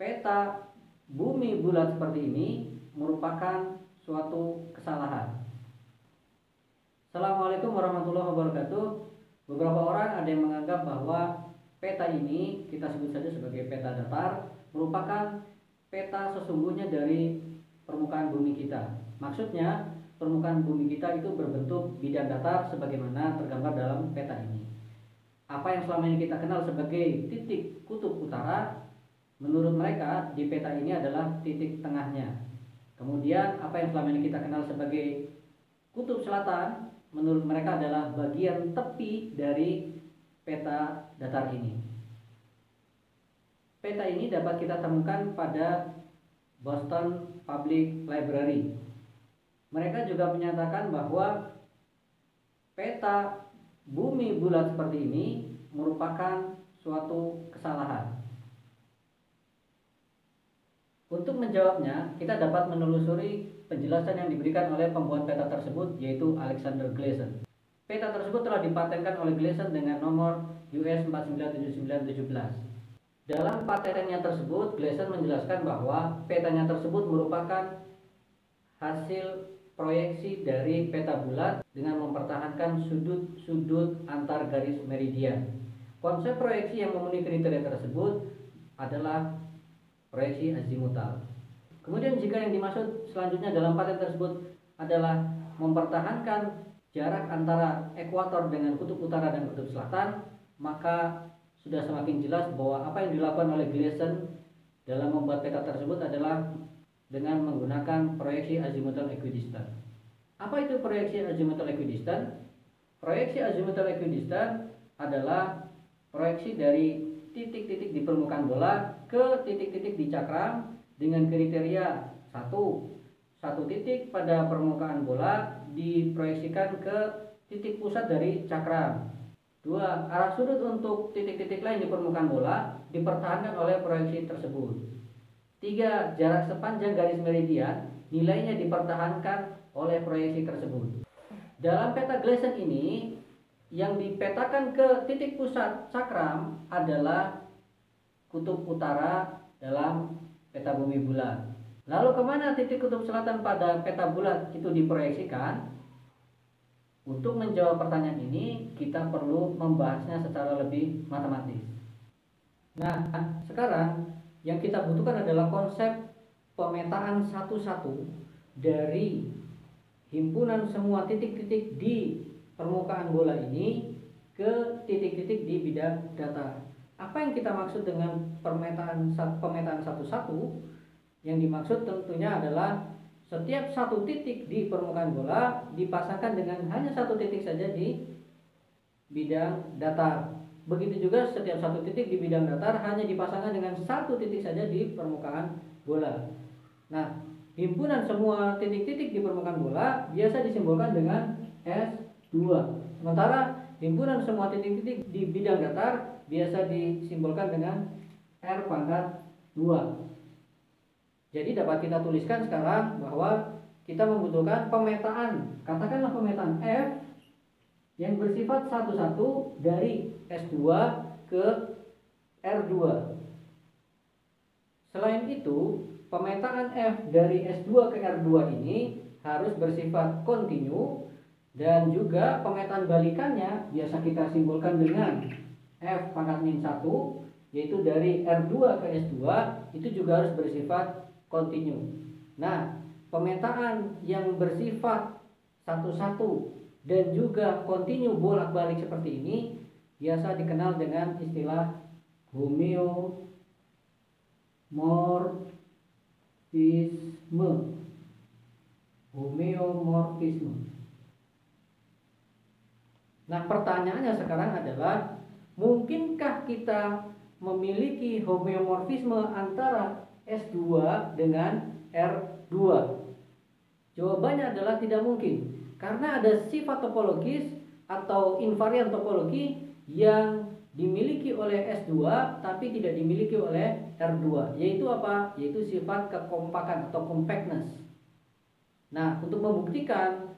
peta bumi bulat seperti ini merupakan suatu kesalahan. Assalamualaikum warahmatullahi wabarakatuh. Beberapa orang ada yang menganggap bahwa peta ini, kita sebut saja sebagai peta datar, merupakan peta sesungguhnya dari permukaan bumi kita. Maksudnya, permukaan bumi kita itu berbentuk bidang datar sebagaimana tergambar dalam peta ini. Apa yang selama ini kita kenal sebagai titik kutub utara, menurut mereka di peta ini adalah titik tengahnya. Kemudian apa yang selama ini kita kenal sebagai kutub selatan, menurut mereka adalah bagian tepi dari peta datar ini. Peta ini dapat kita temukan pada Boston Public Library. Mereka juga menyatakan bahwa peta bumi bulat seperti ini merupakan suatu kesalahan. Untuk menjawabnya, kita dapat menelusuri penjelasan yang diberikan oleh pembuat peta tersebut, yaitu Alexander Gleason. Peta tersebut telah dipatenkan oleh Gleason dengan nomor US 497917. Dalam patennya tersebut, Gleason menjelaskan bahwa petanya tersebut merupakan hasil proyeksi dari peta bulat dengan mempertahankan sudut-sudut antar garis meridian. Konsep proyeksi yang memenuhi kriteria tersebut adalah proyeksi azimutal. Kemudian jika yang dimaksud selanjutnya dalam paten tersebut adalah mempertahankan jarak antara ekuator dengan kutub utara dan kutub selatan, maka sudah semakin jelas bahwa apa yang dilakukan oleh Gleason dalam membuat peta tersebut adalah dengan menggunakan proyeksi azimutal equidistant. Apa itu proyeksi azimutal equidistant? Proyeksi azimutal equidistant adalah proyeksi dari titik-titik di permukaan bola ke titik-titik di cakram dengan kriteria satu titik pada permukaan bola diproyeksikan ke titik pusat dari cakram. 2. Arah sudut untuk titik-titik lain di permukaan bola dipertahankan oleh proyeksi tersebut. 3. Jarak sepanjang garis meridian nilainya dipertahankan oleh proyeksi tersebut. Dalam peta Gleason ini, yang dipetakan ke titik pusat cakram adalah kutub utara dalam peta bumi bulat. Lalu kemana titik kutub selatan pada peta bulat itu diproyeksikan? Untuk menjawab pertanyaan ini, kita perlu membahasnya secara lebih matematis. Nah, sekarang yang kita butuhkan adalah konsep pemetaan satu-satu dari himpunan semua titik-titik di permukaan bola ini ke titik-titik di bidang datar. Apa yang kita maksud dengan pemetaan satu-satu? Yang dimaksud tentunya adalah setiap satu titik di permukaan bola dipasangkan dengan hanya satu titik saja di bidang datar. Begitu juga setiap satu titik di bidang datar hanya dipasangkan dengan satu titik saja di permukaan bola. Nah, himpunan semua titik-titik di permukaan bola biasa disimbolkan dengan S2. Sementara himpunan semua titik-titik di bidang datar biasa disimbolkan dengan R²2. Jadi dapat kita tuliskan sekarang bahwa kita membutuhkan pemetaan, katakanlah pemetaan F yang bersifat satu-satu dari S2 ke R2. Selain itu, pemetaan F dari S2 ke R2 ini harus bersifat kontinu, dan juga pemetaan balikannya biasa kita simbolkan dengan F²-1, yaitu dari R2 ke S2 itu juga harus bersifat kontinu. Nah, pemetaan yang bersifat satu-satu dan juga kontinu bolak-balik seperti ini biasa dikenal dengan istilah homeomorfisme. Nah, pertanyaannya sekarang adalah, mungkinkah kita memiliki homeomorfisme antara S2 dengan R2? Jawabannya adalah tidak mungkin, karena ada sifat topologis atau invarian topologi yang dimiliki oleh S2 tapi tidak dimiliki oleh R2, yaitu apa? Yaitu sifat kekompakan atau compactness. Nah, untuk membuktikan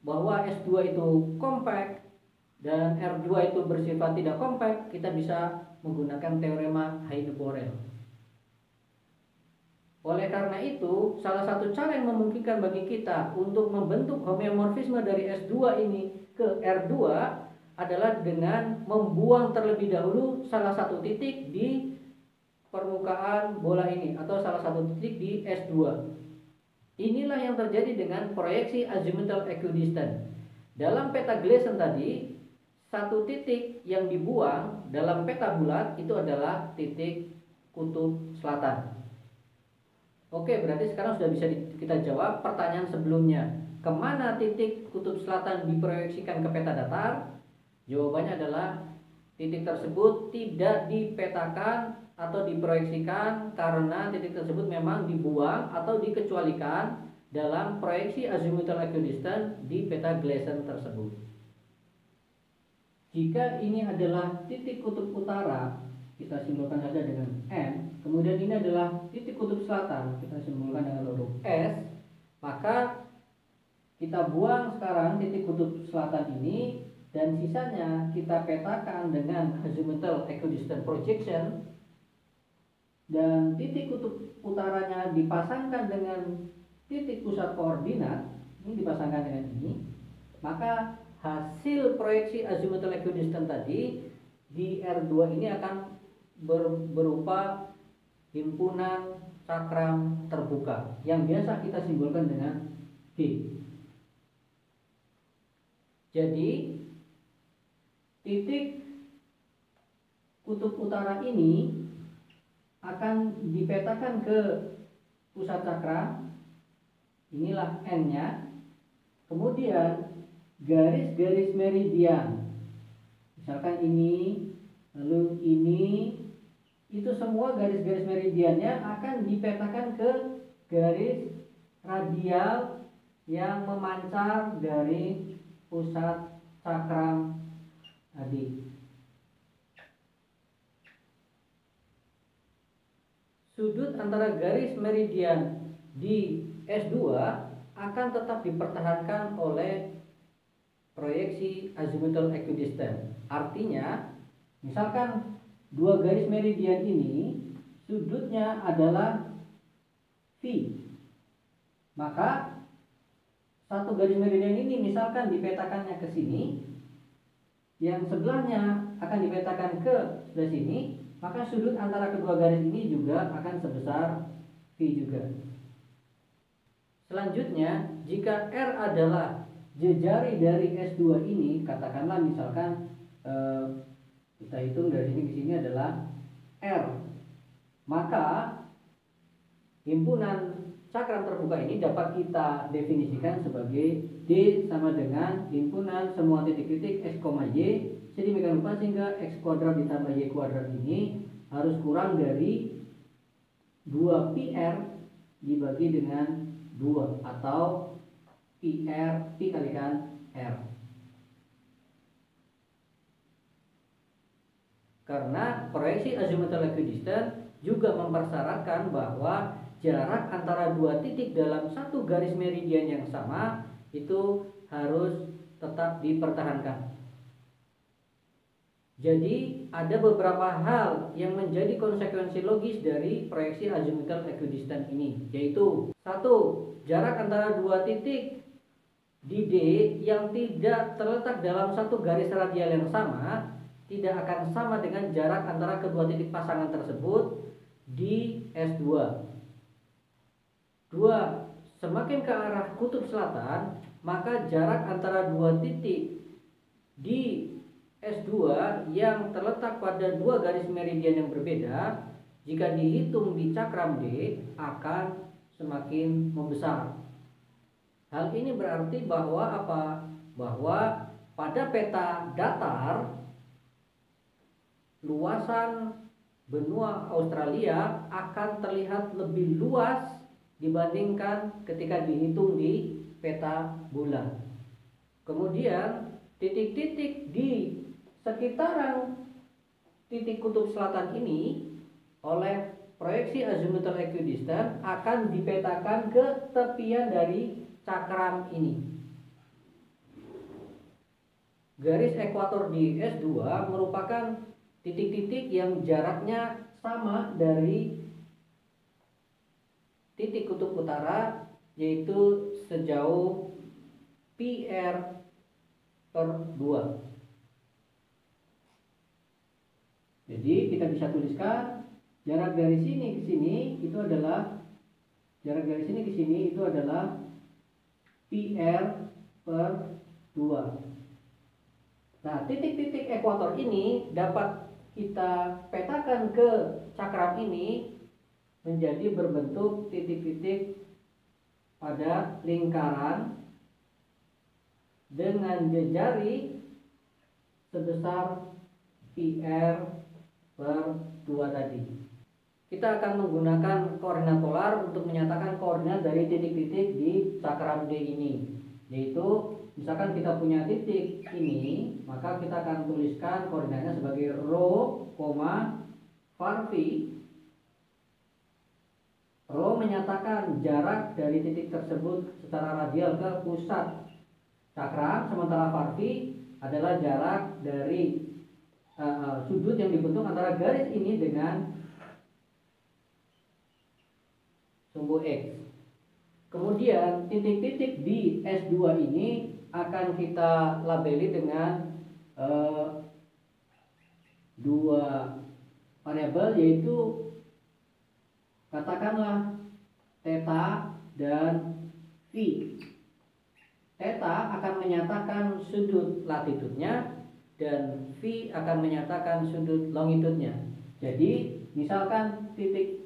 bahwa S2 itu compact dan R2 itu bersifat tidak compact, kita bisa menggunakan teorema Heine-Borel. Oleh karena itu, salah satu cara yang memungkinkan bagi kita untuk membentuk homeomorfisme dari S2 ini ke R2 adalah dengan membuang terlebih dahulu salah satu titik di permukaan bola ini atau salah satu titik di S2. Inilah yang terjadi dengan proyeksi azimuthal equidistant. Dalam peta Gleason tadi, satu titik yang dibuang dalam peta bulat itu adalah titik kutub selatan. Oke, berarti sekarang sudah bisa kita jawab pertanyaan sebelumnya. Kemana titik kutub selatan diproyeksikan ke peta datar? Jawabannya adalah titik tersebut tidak dipetakan atau diproyeksikan karena titik tersebut memang dibuang atau dikecualikan dalam proyeksi azimuthal equidistant di peta Gleason tersebut. Jika ini adalah titik kutub utara, kita simbolkan saja dengan M. Kemudian ini adalah titik kutub selatan, kita simbolkan dengan huruf S. Maka kita buang sekarang titik kutub selatan ini dan sisanya kita petakan dengan azimuthal equidistant projection, dan titik kutub utaranya dipasangkan dengan titik pusat koordinat, ini dipasangkan dengan ini. Maka hasil proyeksi azimuthal equidistant tadi di R2 ini akan berupa himpunan cakram terbuka yang biasa kita simbolkan dengan D. Jadi titik kutub utara ini akan dipetakan ke pusat cakram, inilah N-nya. Kemudian garis-garis meridian, misalkan ini, lalu ini, itu semua garis-garis meridiannya akan dipetakan ke garis radial yang memancar dari pusat cakram tadi. Sudut antara garis meridian di S2 akan tetap dipertahankan oleh proyeksi azimuthal equidistant. Artinya, misalkan dua garis meridian ini sudutnya adalah V, maka satu garis meridian ini misalkan dipetakannya ke sini, yang sebelahnya akan dipetakan ke sebelah sini, maka sudut antara kedua garis ini juga akan sebesar V juga. Selanjutnya, jika R adalah jejari dari S2 ini, katakanlah misalkan kita hitung dari sini ke sini adalah R, maka himpunan cakram terbuka ini dapat kita definisikan sebagai D sama dengan himpunan semua titik-titik X, Y. Sedemikian rupa sehingga X kuadrat ditambah Y kuadrat ini harus kurang dari 2PR dibagi dengan 2 atau PR P kalikan R. Karena proyeksi azimuthal equidistant juga mempersyaratkan bahwa jarak antara dua titik dalam satu garis meridian yang sama itu harus tetap dipertahankan. Jadi ada beberapa hal yang menjadi konsekuensi logis dari proyeksi azimuthal equidistant ini, yaitu 1. Jarak antara dua titik di D yang tidak terletak dalam satu garis radial yang sama tidak akan sama dengan jarak antara kedua titik pasangan tersebut di S2. 2. Semakin ke arah kutub selatan, maka jarak antara dua titik di S2 yang terletak pada dua garis meridian yang berbeda, jika dihitung di cakram D, akan semakin membesar. Hal ini berarti bahwa apa? Bahwa pada peta datar, luasan benua Australia akan terlihat lebih luas dibandingkan ketika dihitung di peta bulat. Kemudian titik-titik di sekitaran titik kutub selatan ini oleh proyeksi azimuthal equidistant akan dipetakan ke tepian dari cakram ini. Garis ekuator di S2 merupakan titik-titik yang jaraknya sama dari utara, yaitu sejauh PR per 2. Jadi kita bisa tuliskan jarak dari sini ke sini itu adalah PR per 2. Nah, titik-titik ekuator ini dapat kita petakan ke cakram ini menjadi berbentuk titik-titik pada lingkaran dengan jejari sebesar PR per 2 tadi. Kita akan menggunakan koordinat polar untuk menyatakan koordinat dari titik-titik di cakram D ini, yaitu misalkan kita punya titik ini, maka kita akan tuliskan koordinatnya sebagai rho, var phi. Rho menyatakan jarak dari titik tersebut secara radial ke pusat cakram, sementara var phi adalah jarak dari sudut yang dibentuk antara garis ini dengan sumbu X. Kemudian titik-titik di S2 ini akan kita labeli dengan dua variabel, yaitu katakanlah theta dan phi. Theta akan menyatakan sudut latitudenya dan phi akan menyatakan sudut longitudenya. Jadi misalkan titik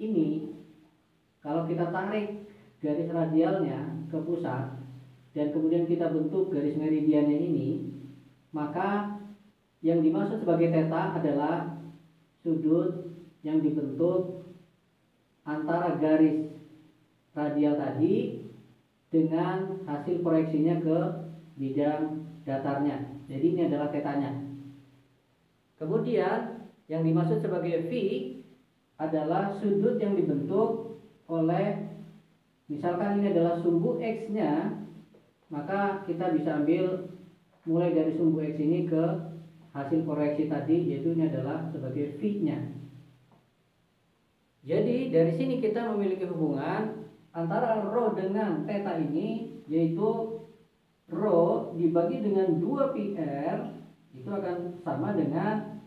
ini, kalau kita tarik garis radialnya ke pusat dan kemudian kita bentuk garis meridiannya ini, maka yang dimaksud sebagai theta adalah sudut yang dibentuk antara garis radial tadi dengan hasil proyeksinya ke bidang datarnya. Jadi ini adalah tetanya. Kemudian yang dimaksud sebagai phi adalah sudut yang dibentuk oleh, misalkan ini adalah sumbu X-nya, maka kita bisa ambil mulai dari sumbu X ini ke hasil proyeksi tadi, yaitu ini adalah sebagai phi-nya. Jadi dari sini kita memiliki hubungan antara rho dengan theta ini, yaitu rho dibagi dengan 2 PR itu akan sama dengan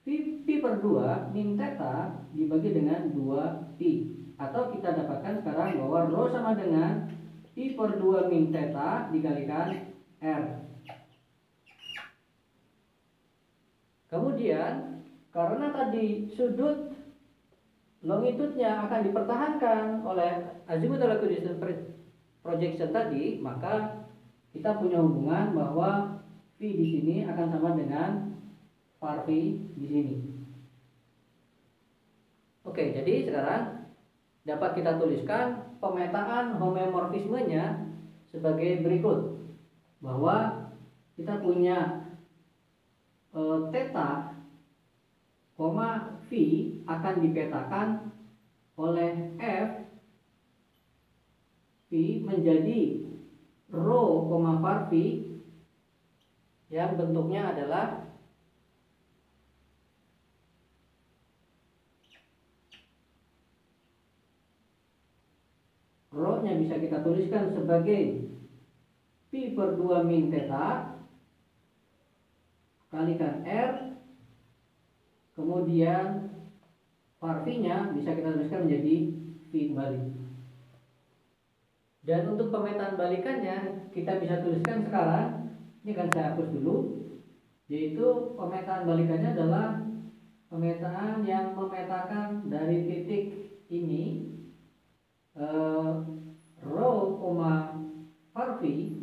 pi per 2 min theta dibagi dengan 2 pi. Atau kita dapatkan sekarang bahwa rho sama dengan pi per 2 min theta dikalikan R. Kemudian karena tadi sudut longitudnya akan dipertahankan oleh azimuthal equidistant projection tadi, maka kita punya hubungan bahwa phi di sini akan sama dengan var phi di sini. Oke, jadi sekarang dapat kita tuliskan pemetaan homeomorfismenya sebagai berikut, bahwa kita punya theta, phi akan dipetakan oleh F phi menjadi rho, var phi yang bentuknya adalah rho-nya bisa kita tuliskan sebagai pi per 2 min theta kalikan R. Kemudian var phi-nya bisa kita tuliskan menjadi phi kembali. Dan untuk pemetaan balikannya kita bisa tuliskan sekarang, ini akan saya hapus dulu, yaitu pemetaan balikannya adalah pemetaan yang memetakan dari titik ini rho, var phi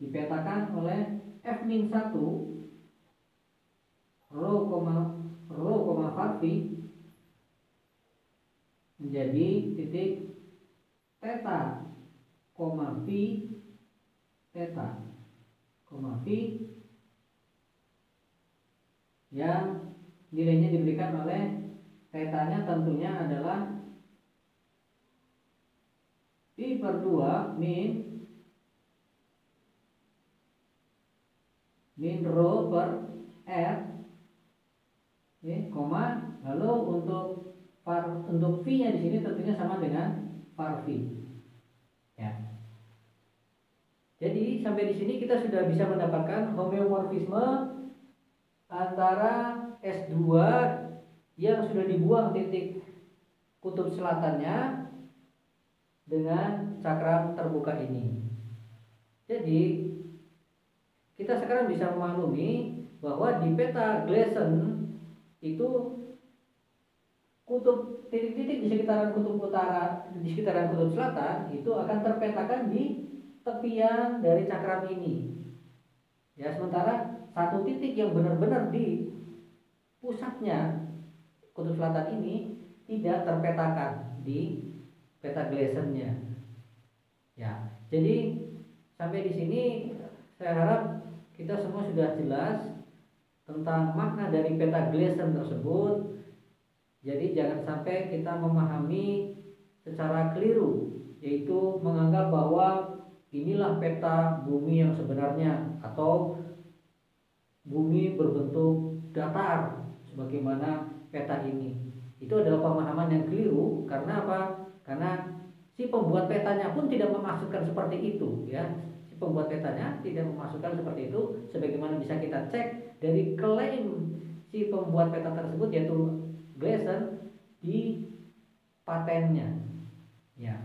dipetakan oleh F-1 rho, var phi menjadi titik theta, phi, theta, phi yang nilainya diberikan oleh theta-nya tentunya adalah pi per 2 min rho per R, lalu untuk Untuk V-nya di sini tentunya sama dengan var V. Ya. Jadi sampai di sini kita sudah bisa mendapatkan homeomorfisme antara S2 yang sudah dibuang titik kutub selatannya dengan cakram terbuka ini. Jadi kita sekarang bisa memaklumi bahwa di peta Gleason itu kutub titik-titik di sekitaran kutub utara, di sekitaran kutub selatan itu akan terpetakan di tepian dari cakram ini. Ya, sementara satu titik yang benar-benar di pusatnya kutub selatan ini tidak terpetakan di peta Gleasonnya. Ya, jadi sampai di sini saya harap kita semua sudah jelas tentang makna dari peta Gleason tersebut. Jadi jangan sampai kita memahami secara keliru, yaitu menganggap bahwa inilah peta bumi yang sebenarnya atau bumi berbentuk datar sebagaimana peta ini. Itu adalah pemahaman yang keliru. Karena apa? Karena si pembuat petanya pun tidak memasukkan seperti itu, ya. Si pembuat petanya tidak memasukkan seperti itu, sebagaimana bisa kita cek dari klaim si pembuat peta tersebut, yaitu Gleason, di patennya. Ya.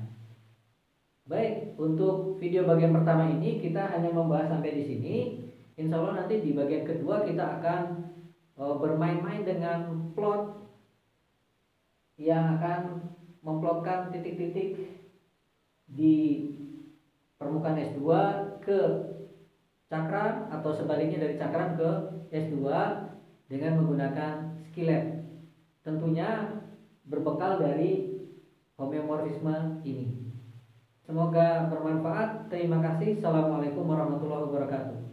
Baik, untuk video bagian pertama ini kita hanya membahas sampai di sini. Insya Allah nanti di bagian kedua kita akan bermain-main dengan plot yang akan memplotkan titik-titik di permukaan S2 ke cakram atau sebaliknya dari cakram ke S2 dengan menggunakan skillet. Tentunya berbekal dari homeomorfisme ini. Semoga bermanfaat. Terima kasih. Assalamualaikum warahmatullahi wabarakatuh.